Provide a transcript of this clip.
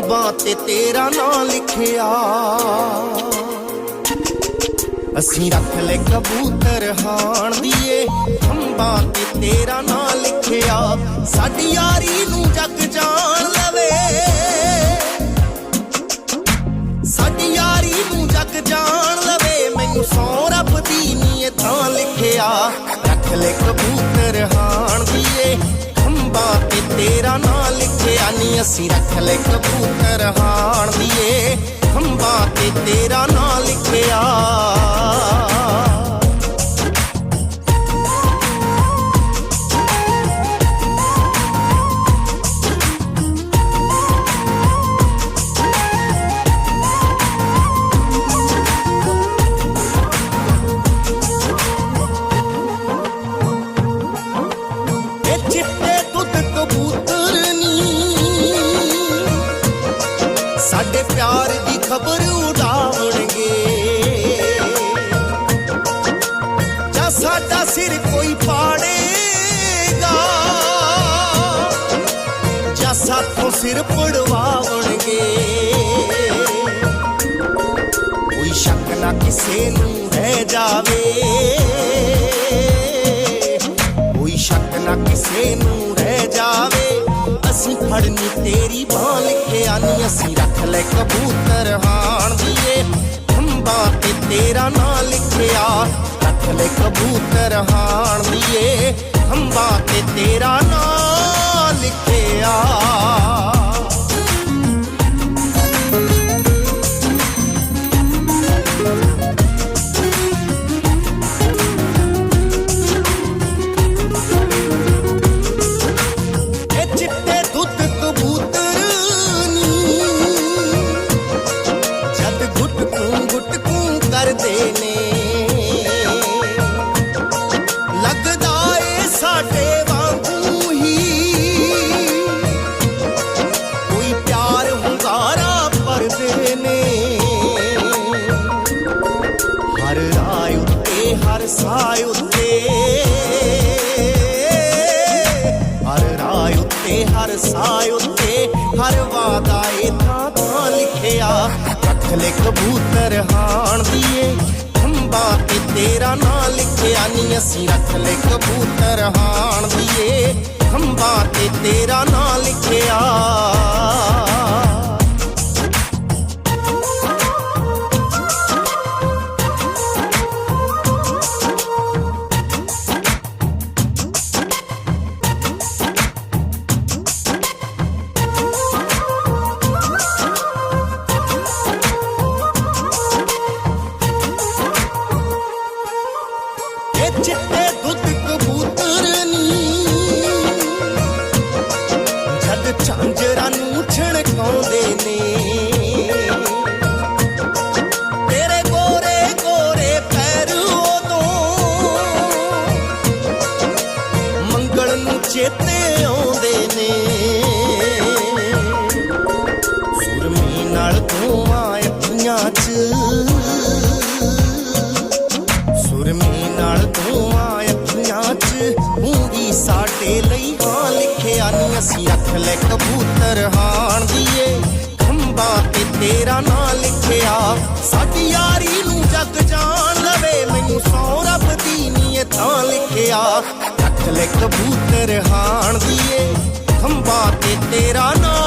ਖੰਭਾਂ ਤੇ ਤੇਰਾ ਨਾਂ ਲਿਖਿਆ। ਅਸੀਂ ਰੱਖ ਲੈ ਕਬੂਤਰ ਹਾਣ ਦੀਏ, ਖੰਭਾਂ ਤੇ ਤੇਰਾ ਨਾਂ ਲਿਖਿਆ। ਸਾਡੀ ਯਾਰੀ ਨੂੰ ਜੱਗ ਜਾਣ ਲਵੇ, ਸਾਡੀ ਯਾਰੀ ਨੂੰ ਜੱਗ ਜਾਣ ਲਵੇ। ਮੈਨੂੰ ਸੌਂ ਰੱਬ ਦੀ ਨੀ ਥਾਂ ਲਿਖਿਆ। ਰੱਖ ਲੈ ਕਬੂਤਰ ਹਾਣ ਦੀਏ, ਖੰਭਾਂ ਤੇ ਤੇਰਾ ਨਾਂ ਲਿਖਿਆ ਨੀ। ਅਸੀਂ ਰੱਖ ਲੈ ਕਬੂਤਰ ਹਾਣ ਦੀਏ, ਖੰਭਾਂ ਤੇ ਤੇਰਾ ਨਾਂ ਲਿਖਿਆ। ਸਾਡੇ ਪਿਆਰ ਦੀ ਖਬਰ ਉਡਾਵਣਗੇ, ਜਾਂ ਸਾਡਾ ਸਿਰ ਕੋਈ ਪਾੜੇਗਾ, ਜਾਂ ਸਾਥੋਂ ਸਿਰ ਪੜਵਾਵਣਗੇ। ਕੋਈ ਸ਼ੱਕ ਨਾ ਕਿਸੇ ਨੂੰ ਰਹਿ ਜਾਵੇ, ਕੋਈ ਸ਼ੱਕ ਨਾ ਕਿਸੇ ਨੂੰ ਰਹਿ ਜਾਵੇ। ਅਸੀਂ ਫੜਨੀ ਤੇਰੀ ਬਾਂਹ ਲਿਖਿਆ ਨੀ। ਅਸੀਂ ਰੱਖ ਲੈ ਕਬੂਤਰ ਹਾਣ ਦੀਏ, ਖੰਭਾਂ ਤੇ ਤੇਰਾ ਨਾਂ ਲਿਖਿਆ। ਰੱਖ ਲੈ ਕਬੂਤਰ ਹਾਣ ਦੀਏ, ਖੰਭਾਂ ਤੇ ਤੇਰਾ ਨਾਂ ਲਿਖਿਆ। ਕਰਦੇ ਨੇ ਲੱਗਦਾ ਏ ਸਾਡੇ ਵਾਂਗੂ ਹੀ, ਕੋਈ ਪਿਆਰ ਹੁੰਗਾਰਾ ਭਰਦੇ ਨੇ। ਹਰ ਰਾਹ ਉੱਤੇ ਹਰ ਸਾਹ ਉੱਤੇ, ਹਰ ਰਾਹ ਉੱਤੇ ਹਰ ਸਾਹ ਉੱਤੇ, ਹਰ ਵਾਦਾ ਏ ਥਾਂ ਥਾਂ ਲਿਖਿਆ। ਰੱਖ ਲੈ ਕਬੂਤਰ ਹਾਣ ਦੀਏ, ਖੰਭਾਂ ਤੇ ਤੇਰਾ ਨਾਂ ਲਿਖਿਆ ਨੀ। ਅਸੀਂ ਰੱਖ ਲੈ ਕਬੂਤਰ ਹਾਣ ਦੀਏ, ਖੰਭਾਂ ਤੇ ਤੇਰਾ ਨਾਂ ਲਿਖਿਆ। ਚਿੱਟੇ ਦੁੱਧ ਕਬੂਤਰ ਨੀ ਜਦ ਝਾਂਜਰਾਂ ਨੂੰ ਛਣਕਾਉਂਦੇ ਨੇ। ਤੇਰੇ ਗੋਰੇ ਗੋਰੇ ਪੈਰ ਉਦੋਂ ਮੰਗਲ ਨੂੰ ਚੇਤੇ ਆਉਂਦੇ ਨੇ। ਸੁਰਮੀ ਨਾਲ ਧੂਆਂ ਅੱਖੀਆਂ 'ਚ, ਸੁਰਮੀ ਨਾਲ ਧੂਆਂ ਅੱਖੀਆਂ 'ਚ, ਮੂੰਗੀ ਸਾਡੇ ਲਈ ਹਾਂ ਲਿਖਿਆ ਨੀ। ਅਸੀਂ ਰੱਖ ਲੈ ਕਬੂਤਰ ਹਾਣ ਦੀਏ, ਖੰਭਾਂ ਤੇ ਤੇਰਾ ਨਾਂ ਲਿਖਿਆ। ਸਾਡੀ ਯਾਰੀ ਨੂੰ ਜੱਗ ਜਾਣ ਲਵੇ, ਮੈਨੂੰ ਸੌਂ ਰੱਬ ਦੀ ਨੀ ਥਾਂ ਲਿਖਿਆ। ਰੱਖ ਲੈ ਕਬੂਤਰ ਹਾਣ ਦੀਏ, ਖੰਭਾਂ ਤੇ ਤੇਰਾ ਨਾਂ